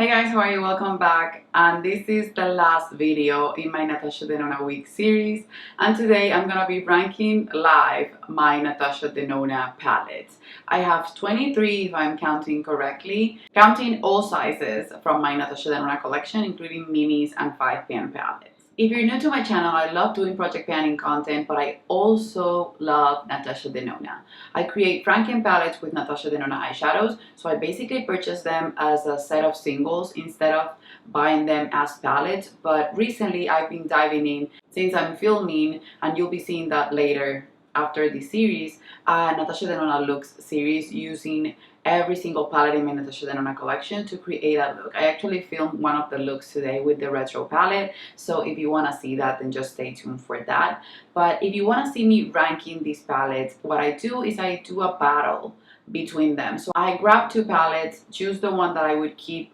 Hey guys, how are you? Welcome back. And this is the last video in my Natasha Denona week series. And today I'm gonna be ranking live my Natasha Denona palettes. I have 23 if I'm counting correctly, counting all sizes from my Natasha Denona collection, including minis and 5-pan palettes. If you're new to my channel, I love doing project panning content, but I also love Natasha Denona. I create Franken palettes with Natasha Denona eyeshadows, so I basically purchase them as a set of singles instead of buying them as palettes. But recently I've been diving in, since I'm filming, and you'll be seeing that later after this series, Natasha Denona looks series, using every single palette in my Natasha Denona collection to create a look. I actually filmed one of the looks today with the retro palette, so if you want to see that, then just stay tuned for that. But if you want to see me ranking these palettes, what I do is I do a battle between them. So I grab two palettes, choose the one that I would keep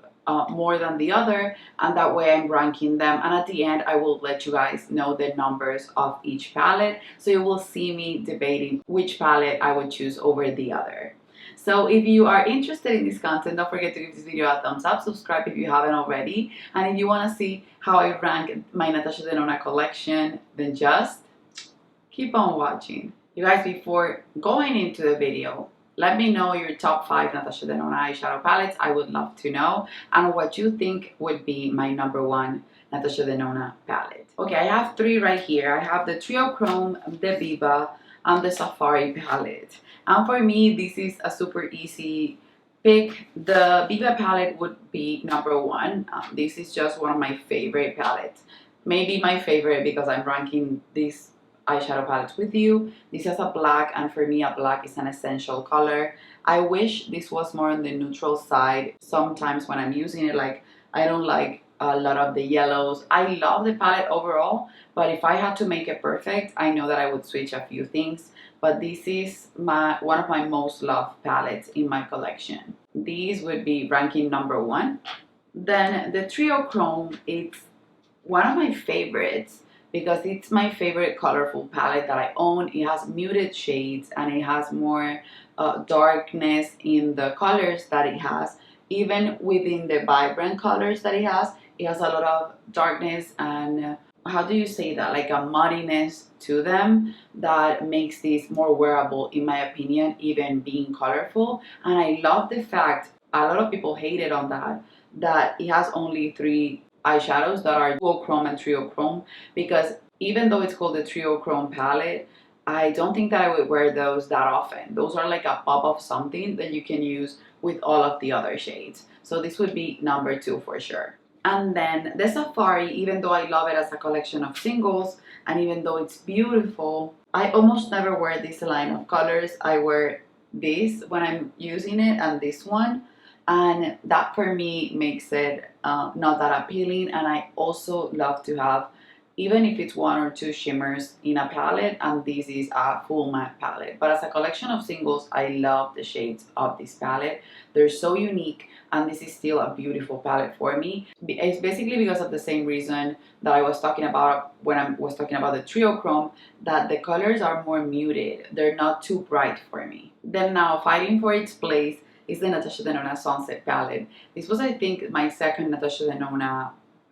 more than the other, and that way I'm ranking them, and at the end I will let you guys know the numbers of each palette, so you will see me debating which palette I would choose over the other. So if you are interested in this content, don't forget to give this video a thumbs up, subscribe if you haven't already, and if you want to see how I rank my Natasha Denona collection, then just keep on watching. You guys, before going into the video, let me know your top 5 Natasha Denona eyeshadow palettes. I would love to know, and what you think would be my #1 Natasha Denona palette. Okay, I have 3 right here. I have the TRIOCHROME, the BIBA, and the Safari palette. And for me, this is a super easy pick. The BIBA palette would be #1. This is just one of my favorite palettes. Maybe my favorite because I'm ranking these eyeshadow palettes with you. This has a black, and for me a black is an essential color. I wish this was more on the neutral side. Sometimes when I'm using it, like, I don't like a lot of the yellows. I love the palette overall, but if I had to make it perfect, I know that I would switch a few things. But this is one of my most loved palettes in my collection. These would be ranking #1. Then the TRIOCHROME, it's one of my favorites because it's my favorite colorful palette that I own. It has muted shades and it has more darkness in the colors that it has. Even within the vibrant colors that it has a lot of darkness and how do you say that, like a muddiness to them that makes this more wearable, in my opinion, even being colorful. And I love the fact, a lot of people hated on that it has only 3 eyeshadows that are dual chrome and TRIOCHROME, because even though it's called the TRIOCHROME palette, I don't think that I would wear those that often. Those are like a pop of something that you can use with all of the other shades. So this would be #2 for sure. And then the Safari, even though I love it as a collection of singles, and even though it's beautiful, I almost never wear this line of colors. I wear this when I'm using it and this one, and that for me makes it not that appealing. And I also love to have, even if it's 1 or 2 shimmers in a palette, and this is a full matte palette. But as a collection of singles, I love the shades of this palette. They're so unique, and this is still a beautiful palette for me. It's basically because of the same reason that I was talking about when I was talking about the TRIOCHROME, that the colors are more muted. They're not too bright for me. Then now, fighting for its place is the Natasha Denona Sunset palette. This was, I think, my second Natasha Denona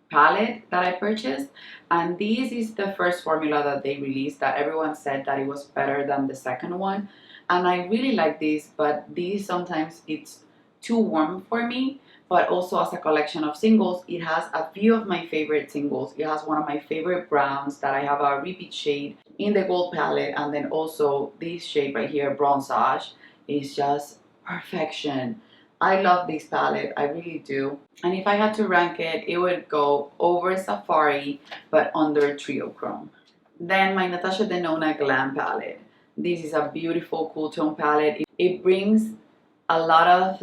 palette that I purchased, and this is the first formula that they released that everyone said that it was better than the second one, and I really like this, but this sometimes it's too warm for me. But also, as a collection of singles, it has a few of my favorite singles. It has one of my favorite browns that I have a repeat shade in the gold palette, and then also this shade right here, Bronzage, is just perfection. I love this palette, I really do. And if I had to rank it, it would go over Safari, but under TRIOCHROME. Then my Natasha Denona GLAM palette. This is a beautiful cool tone palette. It brings a lot of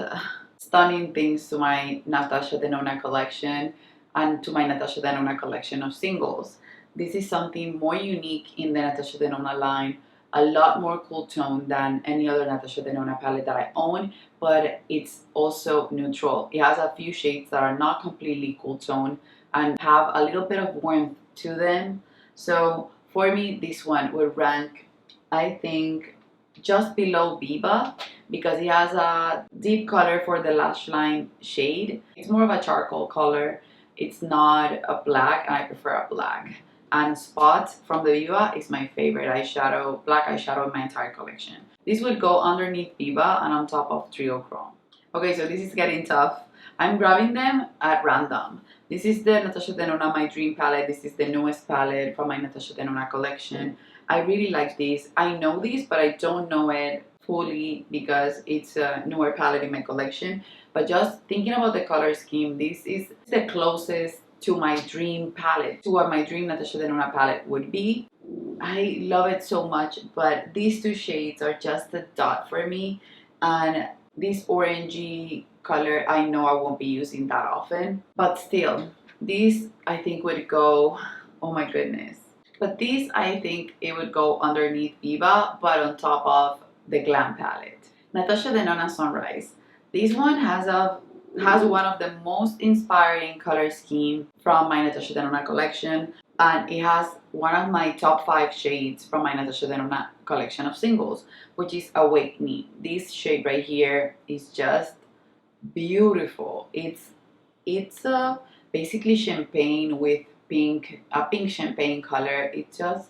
stunning things to my Natasha Denona collection and to my Natasha Denona collection of singles. This is something more unique in the Natasha Denona line, a lot more cool tone than any other Natasha Denona palette that I own, but it's also neutral. It has a few shades that are not completely cool tone and have a little bit of warmth to them. So for me, this one would rank, I think, just below BIBA because it has a deep color for the lash line shade. It's more of a charcoal color. It's not a black, and I prefer a black. And Spot from the BIBA is my favorite eyeshadow, black eyeshadow in my entire collection. This would go underneath BIBA and on top of TRIOCHROME. Okay, so this is getting tough. I'm grabbing them at random. This is the Natasha Denona My Dream palette. This is the newest palette from my Natasha Denona collection. I really like this. I know this, but I don't know it fully because it's a newer palette in my collection. But just thinking about the color scheme, this is the closest to my dream palette, to what my dream Natasha Denona palette would be. I love it so much, but these two shades are just a dot for me. And this orangey color, I know I won't be using that often, but still, this I think would go, oh my goodness. But this, I think it would go underneath BIBA, but on top of the GLAM palette. Natasha Denona Sunrise. This one has one of the most inspiring color scheme from my Natasha Denona collection, and it has one of my top 5 shades from my Natasha Denona collection of singles, which is Awake Me. This shade right here is just beautiful. It's basically champagne with a pink champagne color. It's just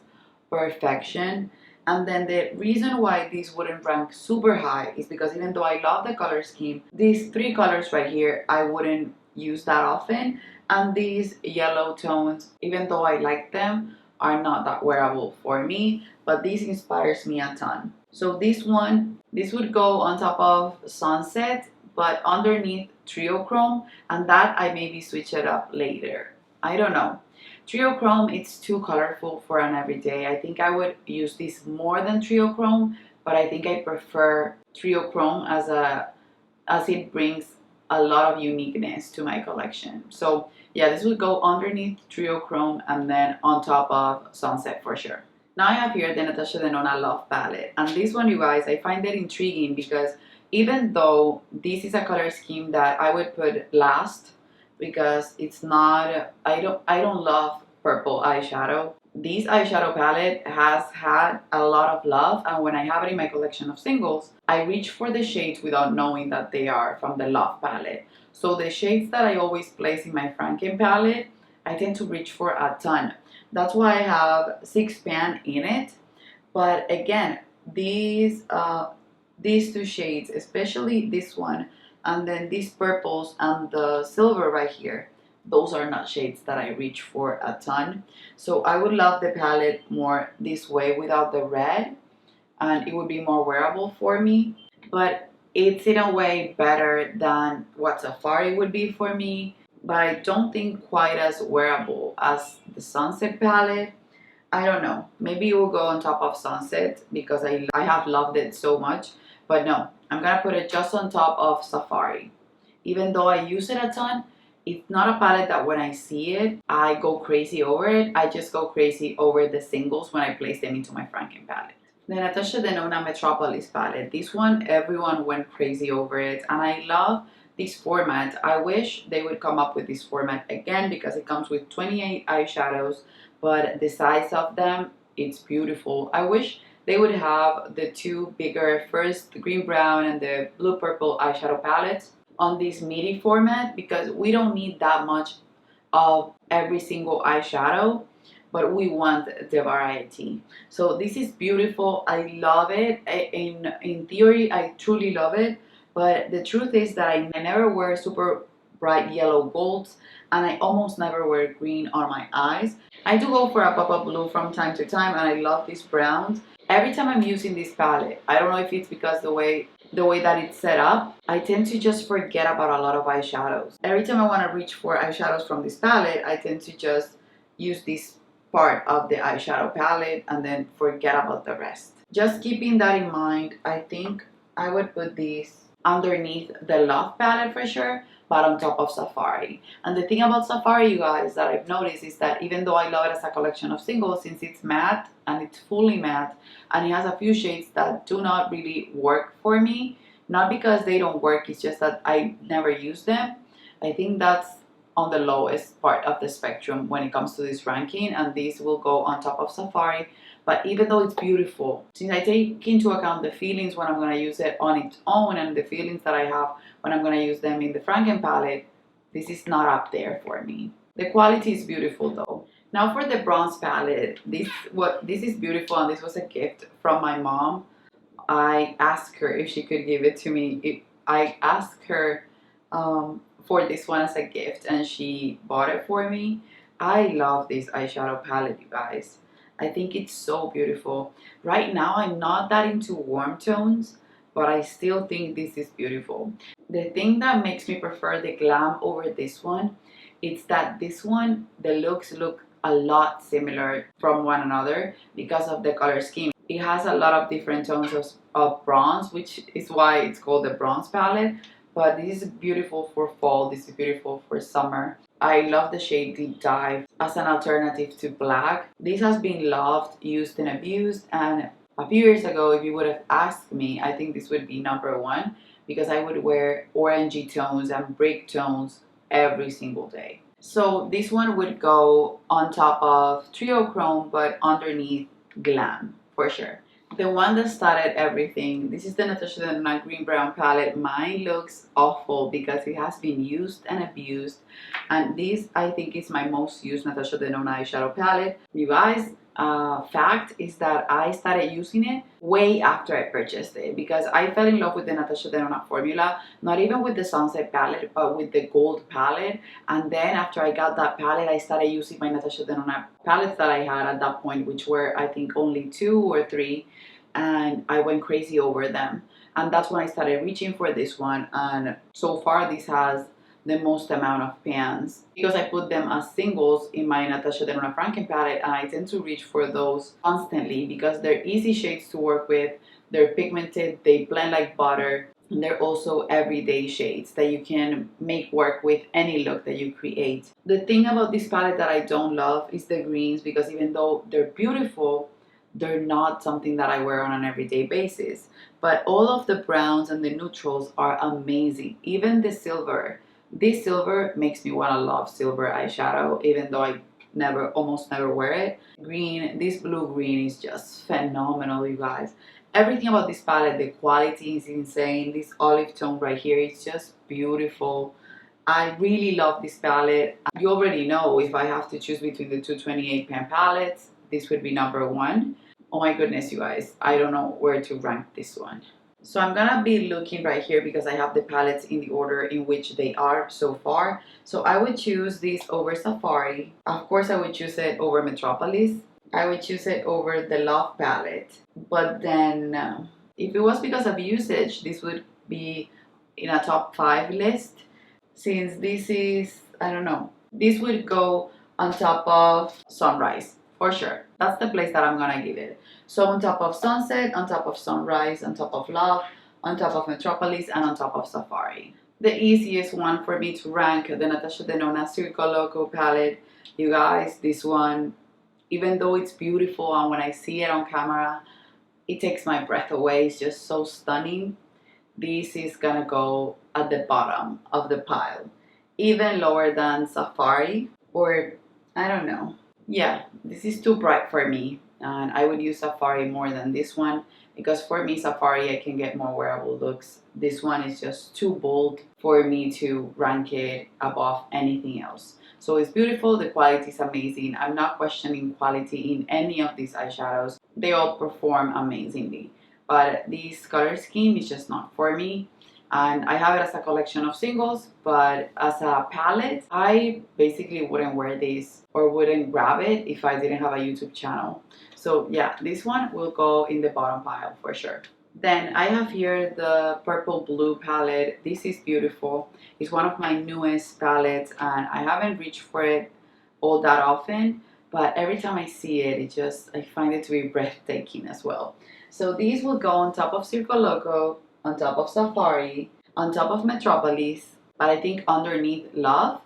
perfection. And then the reason why this wouldn't rank super high is because even though I love the color scheme, these 3 colors right here I wouldn't use that often, and these yellow tones, even though I like them, are not that wearable for me, but this inspires me a ton. So this would go on top of Sunset, but underneath TRIOCHROME, and that I maybe switch it up later. I don't know. TRIOCHROME, it's too colorful for an everyday. I think I would use this more than TRIOCHROME, but I think I prefer TRIOCHROME as it brings a lot of uniqueness to my collection. So yeah, this would go underneath TRIOCHROME and then on top of Sunset for sure. Now I have here the Natasha Denona Love palette, and this one, you guys, I find it intriguing because even though this is a color scheme that I would put last because it's not, I don't love purple eyeshadow. This eyeshadow palette has had a lot of love, and when I have it in my collection of singles, I reach for the shades without knowing that they are from the Love palette. So the shades that I always place in my Franken palette, I tend to reach for a ton. That's why I have 6 pan in it. But again, these 2 shades, especially this one, and then these purples and the silver right here, those are not shades that I reach for a ton. So I would love the palette more this way without the red, and it would be more wearable for me. But it's in a way better than what Safari would be for me, but I don't think quite as wearable as the Sunset palette. I don't know, maybe it will go on top of Sunset because I have loved it so much, but no, I'm gonna put it just on top of Safari. Even though I use it a ton, it's not a palette that when I see it, I go crazy over it. I just go crazy over the singles when I place them into my Franken palette. The Natasha Denona Metropolis palette. This one, everyone went crazy over it, and I love this format. I wish they would come up with this format again because it comes with 28 eyeshadows, but the size of them, it's beautiful. I wish they would have the 2 bigger, first the green brown and the blue purple eyeshadow palettes on this midi format because we don't need that much of every single eyeshadow, but we want the variety. So this is beautiful. I love it. In theory, I truly love it, but the truth is that I never wear super bright yellow golds, and I almost never wear green on my eyes. I do go for a pop-up blue from time to time, and I love these browns. Every time I'm using this palette, I don't know if it's because the way that it's set up, I tend to just forget about a lot of eyeshadows. Every time I want to reach for eyeshadows from this palette, I tend to just use this part of the eyeshadow palette and then forget about the rest. Just keeping that in mind, I think I would put these underneath the Love palette for sure, but on top of Safari. And the thing about Safari, you guys, that I've noticed is that even though I love it as a collection of singles, since it's matte and it's fully matte and it has a few shades that do not really work for me, not because they don't work, it's just that I never use them. I think that's on the lowest part of the spectrum when it comes to this ranking, and this will go on top of Safari. But even though it's beautiful, since I take into account the feelings when I'm going to use it on its own and the feelings that I have when I'm going to use them in the Franken palette, this is not up there for me. The quality is beautiful though. Now for the bronze palette, this is beautiful, and this was a gift from my mom. I asked her if she could give it to me. I asked her for this one as a gift, and she bought it for me. I love this eyeshadow palette, you guys. I think it's so beautiful. Right now, I'm not that into warm tones, but I still think this is beautiful. The thing that makes me prefer the Glam over this one is that this one, the looks look a lot similar from one another because of the color scheme. It has a lot of different tones of bronze, which is why it's called the bronze palette. But this is beautiful for fall. This is beautiful for summer. I love the shade Deep Dive as an alternative to black. This has been loved, used, and abused. And a few years ago, if you would have asked me, I think this would be #1 because I would wear orangey tones and brick tones every single day. So this one would go on top of Triochrome, but underneath Glam for sure. The one that started everything, this is the Natasha Denona green brown palette. Mine looks awful because it has been used and abused, and this I think is my most used Natasha Denona eyeshadow palette. You guys, fact is that I started using it way after I purchased it because I fell in love with the Natasha Denona formula, not even with the sunset palette but with the gold palette. And then after I got that palette, I started using my Natasha Denona palettes that I had at that point, which were I think only 2 or 3, and I went crazy over them. And that's when I started reaching for this one, and so far this has the most amount of pans because I put them as singles in my Natasha Denona Franken palette, and I tend to reach for those constantly because they're easy shades to work with, they're pigmented, they blend like butter, and they're also everyday shades that you can make work with any look that you create. The thing about this palette that I don't love is the greens, because even though they're beautiful, they're not something that I wear on an everyday basis. But all of the browns and the neutrals are amazing. Even the silver. This silver makes me want to love silver eyeshadow, even though I almost never wear it. Green, this blue green is just phenomenal, you guys. Everything about this palette, the quality is insane. This olive tone right here is just beautiful. I really love this palette. You already know if I have to choose between the 228 pan palettes, this would be #1. Oh my goodness, you guys, I don't know where to rank this one. So I'm gonna be looking right here because I have the palettes in the order in which they are so far. So I would choose this over Safari. Of course, I would choose it over Metropolis. I would choose it over the Love palette. But then if it was because of usage, this would be in a top 5 list. Since this is, I don't know, this would go on top of Sunrise for sure. That's the place that I'm gonna give it. So on top of Sunset, on top of Sunrise, on top of Love, on top of Metropolis, and on top of Safari. The easiest one for me to rank, the Natasha Denona CIRCO LOCO palette. You guys, this one, even though it's beautiful and when I see it on camera, it takes my breath away. It's just so stunning. This is gonna go at the bottom of the pile, even lower than Safari, or I don't know. Yeah, this is too bright for me, and I would use Safari more than this one because for me, Safari, I can get more wearable looks. This one is just too bold for me to rank it above anything else. So it's beautiful, the quality is amazing. I'm not questioning quality in any of these eyeshadows. They all perform amazingly, but this color scheme is just not for me. And I have it as a collection of singles, but as a palette, I basically wouldn't wear this or wouldn't grab it if I didn't have a YouTube channel. So yeah, this one will go in the bottom pile for sure. Then I have here the purple blue palette. This is beautiful. It's one of my newest palettes, and I haven't reached for it all that often, but every time I see it, I find it to be breathtaking as well. So these will go on top of CIRCO LOCO, on top of Safari, on top of Metropolis, but I think underneath Love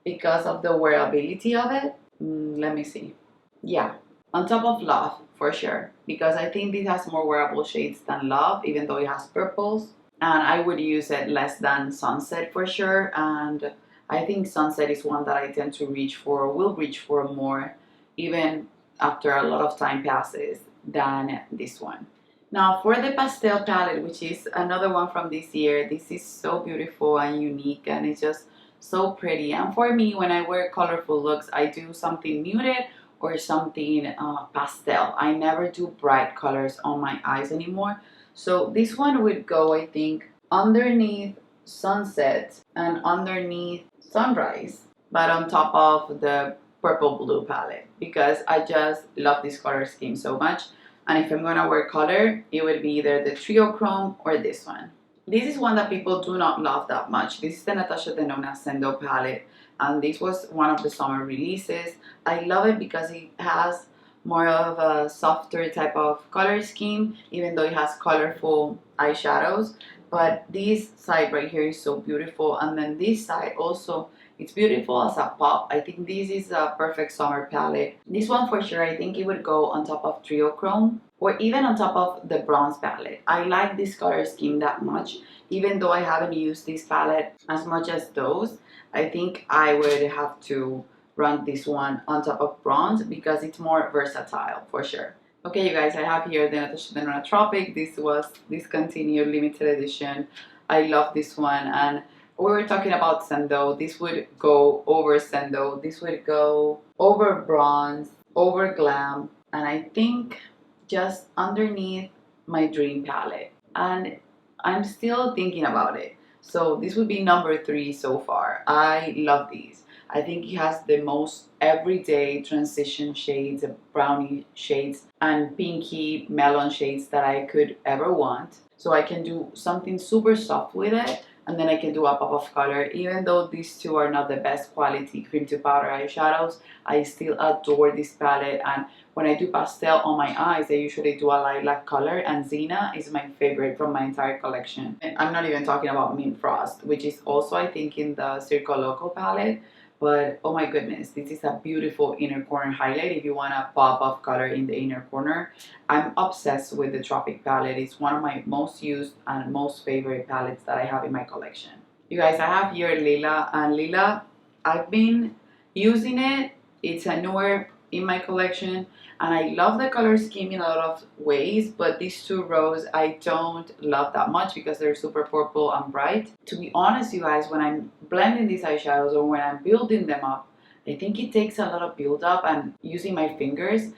because of the wearability of it. Let me see. Yeah, on top of Love for sure, because I think this has more wearable shades than Love, even though it has purples. And I would use it less than Sunset for sure, and I think Sunset is one that I tend to reach for, will reach for more, even after a lot of time passes, than this one. Now for the Pastel palette, which is another one from this year, this is so beautiful and unique, and it's just so pretty. And for me, when I wear colorful looks, I do something muted or something pastel. I never do bright colors on my eyes anymore. So this one would go, I think, underneath Sunset and underneath Sunrise, but on top of the purple blue palette, because I just love this color scheme so much. And if I'm gonna wear color, it would be either the TRIOCHROME or this one. This is one that people do not love that much. This is the Natasha Denona Sendo palette, and this was one of the summer releases. I love it because it has more of a softer type of color scheme, even though it has colorful eyeshadows. But this side right here is so beautiful, and then this side also, it's beautiful as a pop. I think this is a perfect summer palette. This one for sure, I think it would go on top of TRIOCHROME or even on top of the bronze palette. I like this color scheme that much. Even though I haven't used this palette as much as those, I think I would have to run this one on top of bronze because it's more versatile for sure. Okay, you guys, I have here the Natasha Denona Tropic. This was discontinued limited edition. I love this one, and we were talking about Sendo. This would go over Sendo. This would go over bronze, over glam, and I think just underneath my dream palette. And I'm still thinking about it. So this would be number 3 so far. I love these. I think it has the most everyday transition shades, brownie shades, and pinky melon shades that I could ever want. So I can do something super soft with it, and then I can do a pop of color. Even though these two are not the best quality cream to powder eyeshadows, I still adore this palette. And when I do pastel on my eyes, I usually do a lilac color, and Zena is my favorite from my entire collection. And I'm not even talking about Mint Frost, which is also I think in the CIRCO LOCO palette. But oh my goodness, this is a beautiful inner corner highlight if you want a pop of color in the inner corner. I'm obsessed with the Tropic palette. It's one of my most used and most favorite palettes that I have in my collection. You guys, I have here Lila, and Lila, I've been using it. It's a newer in my collection, and I love the color scheme in a lot of ways, but these two rows I don't love that much because they're super purple and bright. To be honest, you guys, when I'm blending these eyeshadows or when I'm building them up, I think it takes a lot of build up and using my fingers,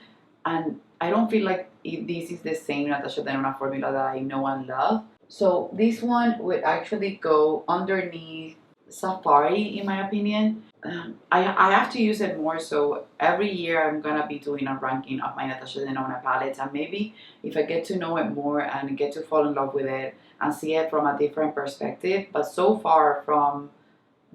and I don't feel like this is the same Natasha Denona formula that I know and love. So this one would actually go underneath Safari in my opinion. I have to use it more, so every year I'm gonna be doing a ranking of my Natasha Denona palettes, and maybe if I get to know it more and get to fall in love with it and see it from a different perspective. But so far from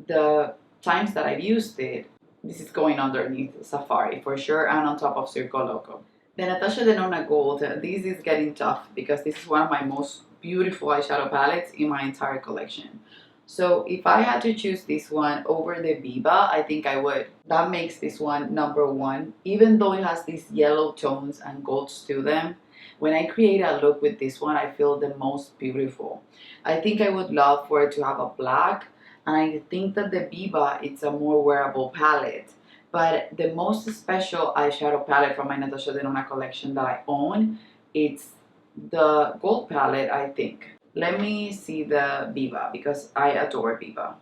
the times that I've used it, this is going underneath Safari for sure, and on top of CIRCO LOCO. The Natasha Denona Gold, this is getting tough because this is one of my most beautiful eyeshadow palettes in my entire collection. So if I had to choose this one over the BIBA, I think I would. That makes this one number 1, even though it has these yellow tones and golds to them. When I create a look with this one, I feel the most beautiful. I think I would love for it to have a black, and I think that the BIBA, it's a more wearable palette. But the most special eyeshadow palette from my Natasha Denona collection that I own, it's the gold palette, I think. Let me see the BIBA because I adore BIBA.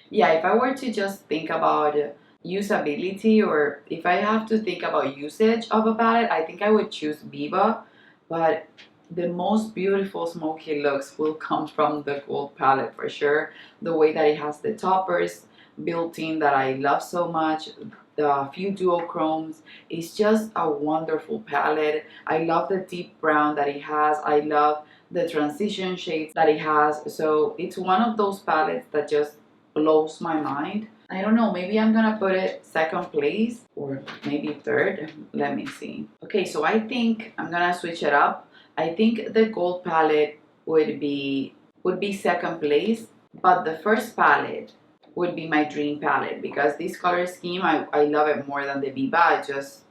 Yeah, if I were to just think about usability, or if I have to think about usage of a palette, I think I would choose BIBA. But the most beautiful smoky looks will come from the gold palette for sure. The way that it has the toppers built in that I love so much, the few duochromes, it's just a wonderful palette. I love the deep brown that it has. I love the transition shades that it has. So it's one of those palettes that just blows my mind. I don't know, maybe I'm gonna put it second place or maybe third. Let me see. Okay, so I think I'm gonna switch it up. I think the gold palette would be second place, but the first palette would be my dream palette because this color scheme, I love it more than the BIBA. I just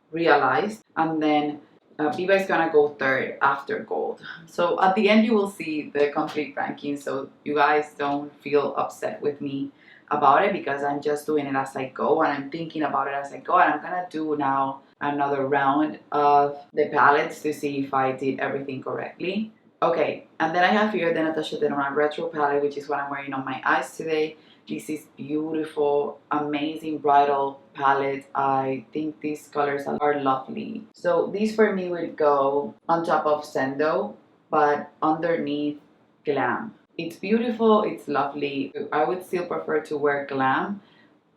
realized. And then BIBA is gonna go third after gold. So at the end you will see the complete ranking, so you guys don't feel upset with me about it because I'm just doing it as I go and I'm thinking about it as I go, and I'm gonna do now another round of the palettes to see if I did everything correctly. Okay, and then I have here the Natasha Denona Retro palette, which is what I'm wearing on my eyes today. This is beautiful, amazing bridal palette. I think these colors are lovely. So these for me would go on top of Sendo, but underneath Glam. It's beautiful, it's lovely. I would still prefer to wear Glam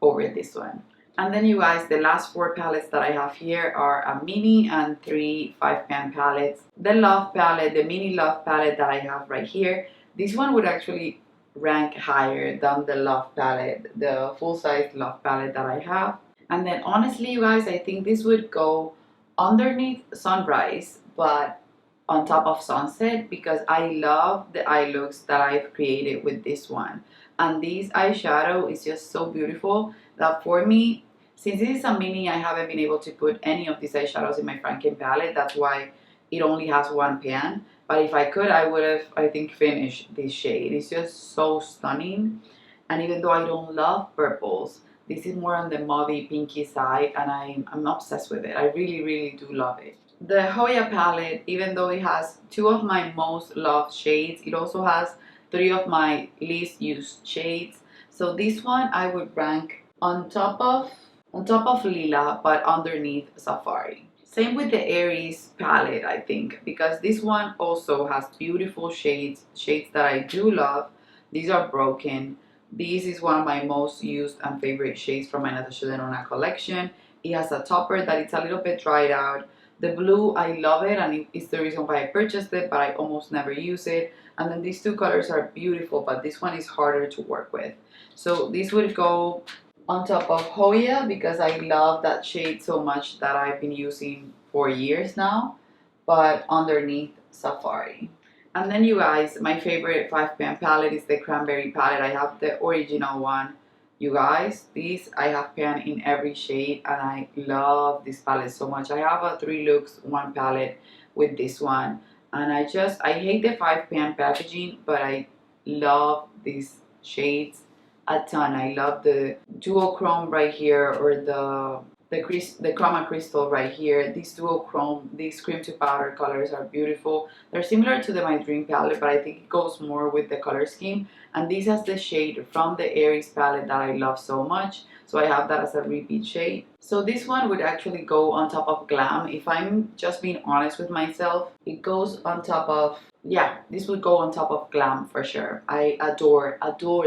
over this one. And then you guys, the last 4 palettes that I have here are a mini and 3 5-pan palettes. The Love palette, the mini Love palette that I have right here, this one would actually rank higher than the Love palette, the full-size Love palette that I have. And then honestly, you guys, I think this would go underneath Sunrise, but on top of Sunset, because I love the eye looks that I've created with this one. And this eyeshadow is just so beautiful that for me, since this is a mini, I haven't been able to put any of these eyeshadows in my Franken palette. That's why it only has 1 pan. But if I could, I would have, I think, finished this shade. It's just so stunning. And even though I don't love purples, this is more on the mauvey pinky side, and I'm obsessed with it. I really, really do love it. The JOYA palette, even though it has 2 of my most loved shades, it also has 3 of my least used shades. So this one I would rank on top of Lila, but underneath Safari. Same with the AERIS palette, I think, because this one also has beautiful shades that I do love. These are Broken. This is one of my most used and favorite shades from my Natasha Denona collection. It has a topper that it's a little bit dried out. The blue, I love it, and it's the reason why I purchased it, but I almost never use it. And then these 2 colors are beautiful, but this one is harder to work with. So this would go on top of JOYA because I love that shade so much that I've been using for years now, but underneath Safari. And then you guys, my favorite 5-pan palette is the Cranberry palette. I have the original one. You guys, this I have pan in every shade, and I love this palette so much. I have a 3 looks 1 palette with this one, and I hate the 5-pan packaging, but I love these shades a ton. I love the duochrome right here, or the chroma crystal right here. These duochrome, these cream to powder colors are beautiful. They're similar to the My Dream palette, but I think it goes more with the color scheme. And this has the shade from the AERIS palette that I love so much, so I have that as a repeat shade. So this one would actually go on top of Glam. If I'm just being honest with myself, it goes on top of, yeah, this would go on top of Glam for sure. I adore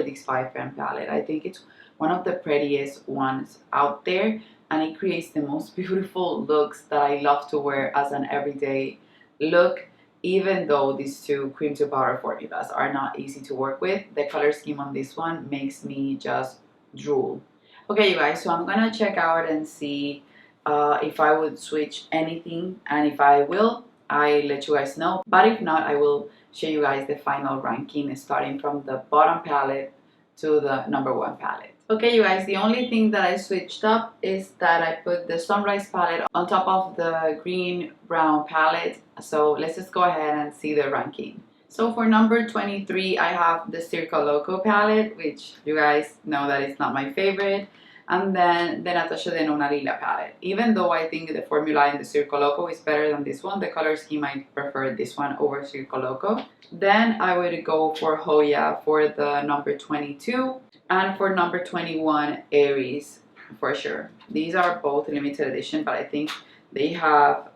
this 5-pan palette. I think it's one of the prettiest ones out there, and it creates the most beautiful looks that I love to wear as an everyday look. Even though these 2 cream to powder formulas are not easy to work with, the color scheme on this one makes me just drool. Okay, you guys, so I'm gonna check out and see if I would switch anything, and if I will, I let you guys know. But if not, I will show you guys the final ranking starting from the bottom palette to the number 1 palette. Okay, you guys, the only thing that I switched up is that I put the Sunrise palette on top of the green brown palette. So let's just go ahead and see the ranking. So for number 23, I have the CIRCO LOCO palette, which you guys know that it's not my favorite. And then the Natasha Denona Lila palette. Even though I think the formula in the CIRCO LOCO is better than this one, the color scheme, I prefer this one over CIRCO LOCO. Then I would go for JOYA for the number 22. And for number 21, AERIS for sure. These are both limited edition, but I think they have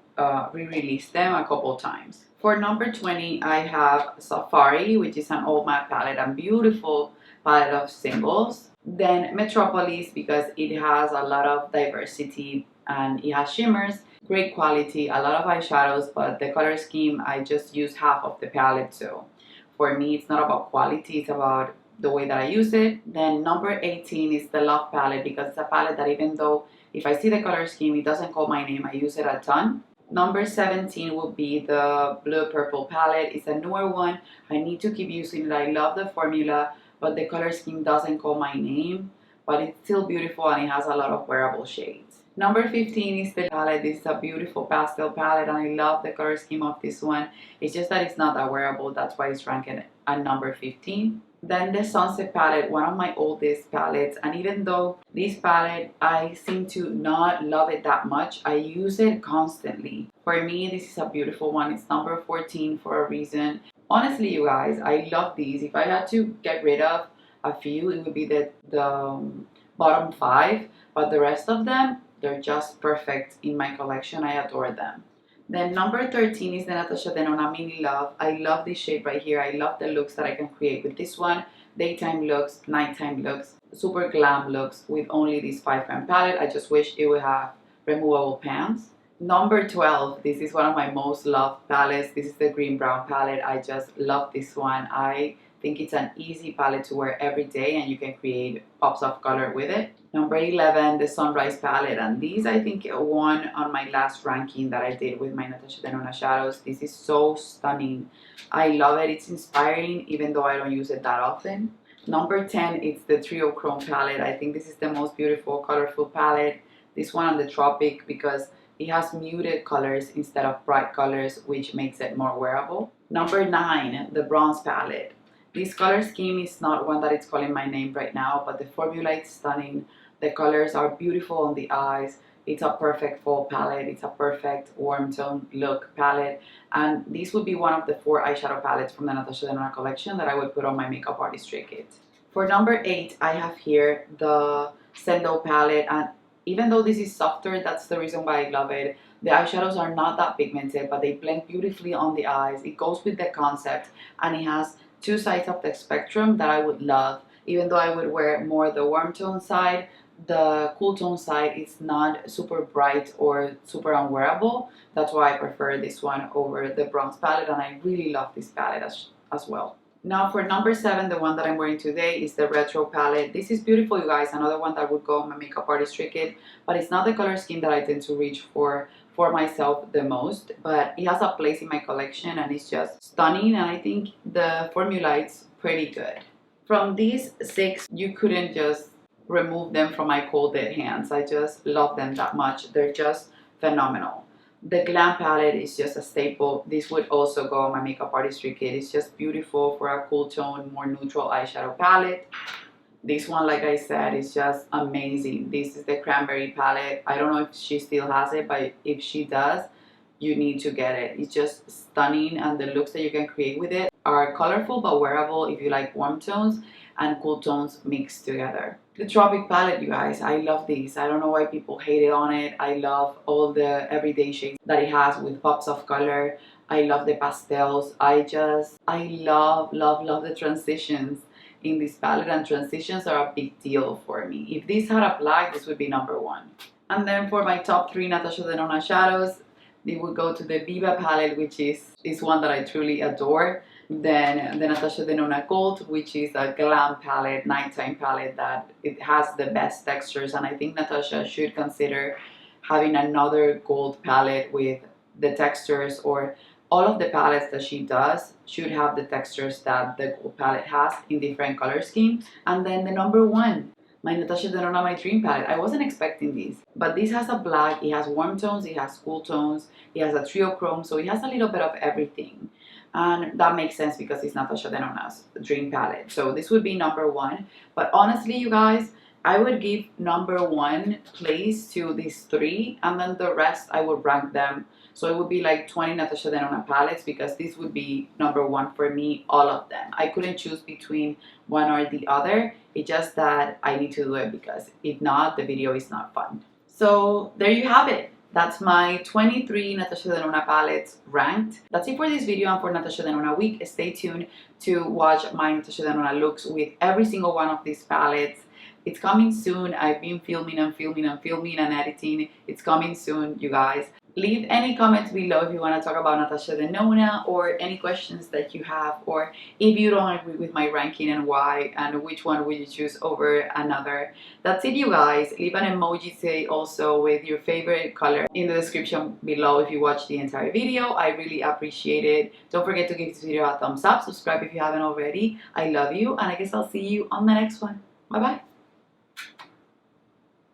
re-released them a couple times. For number 20, I have Safari, which is an all matte palette and beautiful palette of singles. Then Metropolis, because it has a lot of diversity and it has shimmers, great quality, a lot of eyeshadows, but the color scheme, I just use half of the palette. So for me, it's not about quality, it's about the way that I use it. Then number 18 is the Love palette, because it's a palette that even though if I see the color scheme, it doesn't call my name, I use it a ton. Number 17 will be the Blue Purple palette. It's a newer one. I need to keep using it. I love the formula, but the color scheme doesn't call my name, but it's still beautiful and it has a lot of wearable shades. Number 15 is the palette. This is a beautiful pastel palette and I love the color scheme of this one. It's just that it's not that wearable. That's why it's ranked at number 15. Then the Sunset palette, one of my oldest palettes, and even though this palette, I seem to not love it that much, I use it constantly. For me, this is a beautiful one. It's number 14 for a reason. Honestly, you guys, I love these. If I had to get rid of a few, it would be the bottom 5, but the rest of them, they're just perfect in my collection. I adore them. Then number 13 is the Natasha Denona Mini Love. I love this shade right here. I love the looks that I can create with this one. Daytime looks, nighttime looks, super glam looks with only this 5 pan palette. I just wish it would have removable pans. Number 12, this is one of my most loved palettes. This is the Green Brown palette. I just love this one. I think it's an easy palette to wear every day and you can create pops of color with it. Number 11, the Sunrise palette, and these I think won on my last ranking that I did with my Natasha Denona shadows. This is so stunning. I love it. It's inspiring even though I don't use it that often. Number 10, it's the TRIOCHROME palette. I think this is the most beautiful, colorful palette. This one on the Tropic because it has muted colors instead of bright colors, which makes it more wearable. Number 9, the Bronze palette. This color scheme is not one that it's calling my name right now, but the formula is stunning. The colors are beautiful on the eyes. It's a perfect fall palette. It's a perfect warm tone look palette. And this would be one of the 4 eyeshadow palettes from the Natasha Denona collection that I would put on my makeup artistry kit. For number 8, I have here the Sendo palette. And even though this is softer, that's the reason why I love it. The eyeshadows are not that pigmented, but they blend beautifully on the eyes. It goes with the concept, and it has 2 sides of the spectrum that I would love. Even though I would wear more the warm tone side, the cool tone side is not super bright or super unwearable. That's why I prefer this one over the Bronze palette, and I really love this palette as well. Now for number 7, the one that I'm wearing today is the Retro palette. This is beautiful, you guys. Another one that would go on my makeup artistry kit, but it's not the color scheme that I tend to reach for myself the most, but it has a place in my collection and it's just stunning, and I think the formula is pretty good. From these 6, you couldn't just remove them from my cold dead hands. I just love them that much. They're just phenomenal. The Glam palette is just a staple. This would also go on my makeup artistry kit. It's just beautiful for a cool tone, more neutral eyeshadow palette. This one, like I said, is just amazing. This is the Cranberry palette. I don't know if she still has it, but if she does, you need to get it. It's just stunning, and the looks that you can create with it are colorful but wearable if you like warm tones and cool tones mixed together. The Tropic palette, you guys, I love these. I don't know why people hated on it. I love all the everyday shades that it has with pops of color. I love the pastels. I love the transitions in this palette, and transitions are a big deal for me. If this had applied, this would be number 1. And then for my top 3 Natasha Denona shadows, they would go to the BIBA palette, which is one that I truly adore. Then the Natasha Denona Gold, which is a glam palette, nighttime palette that it has the best textures, and I think Natasha should consider having another gold palette with the textures, or all of the palettes that she does should have the textures that the gold palette has in different color schemes. And then the number 1, my Natasha Denona My Dream palette. I wasn't expecting these, but this has a black, it has warm tones, it has cool tones, it has a triochrome, so it has a little bit of everything. And that makes sense because it's Natasha Denona's dream palette. So this would be number 1. But honestly, you guys, I would give number 1 place to these 3, and then the rest I would rank them. So it would be like 20 Natasha Denona palettes, because this would be number 1 for me, all of them. I couldn't choose between one or the other. It's just that I need to do it, because if not, the video is not fun. So there you have it. That's my 23 Natasha Denona palettes ranked. That's it for this video and for Natasha Denona week. Stay tuned to watch my Natasha Denona looks with every single one of these palettes. It's coming soon. I've been filming and editing. It's coming soon, you guys. Leave any comments below if you want to talk about Natasha Denona, or any questions that you have, or if you don't agree with my ranking and why, and which one would you choose over another. That's it, you guys. Leave an emoji say also with your favorite color in the description below if you watched the entire video. I really appreciate it. Don't forget to give this video a thumbs up, subscribe if you haven't already. I love you, and I guess I'll see you on the next one. Bye bye.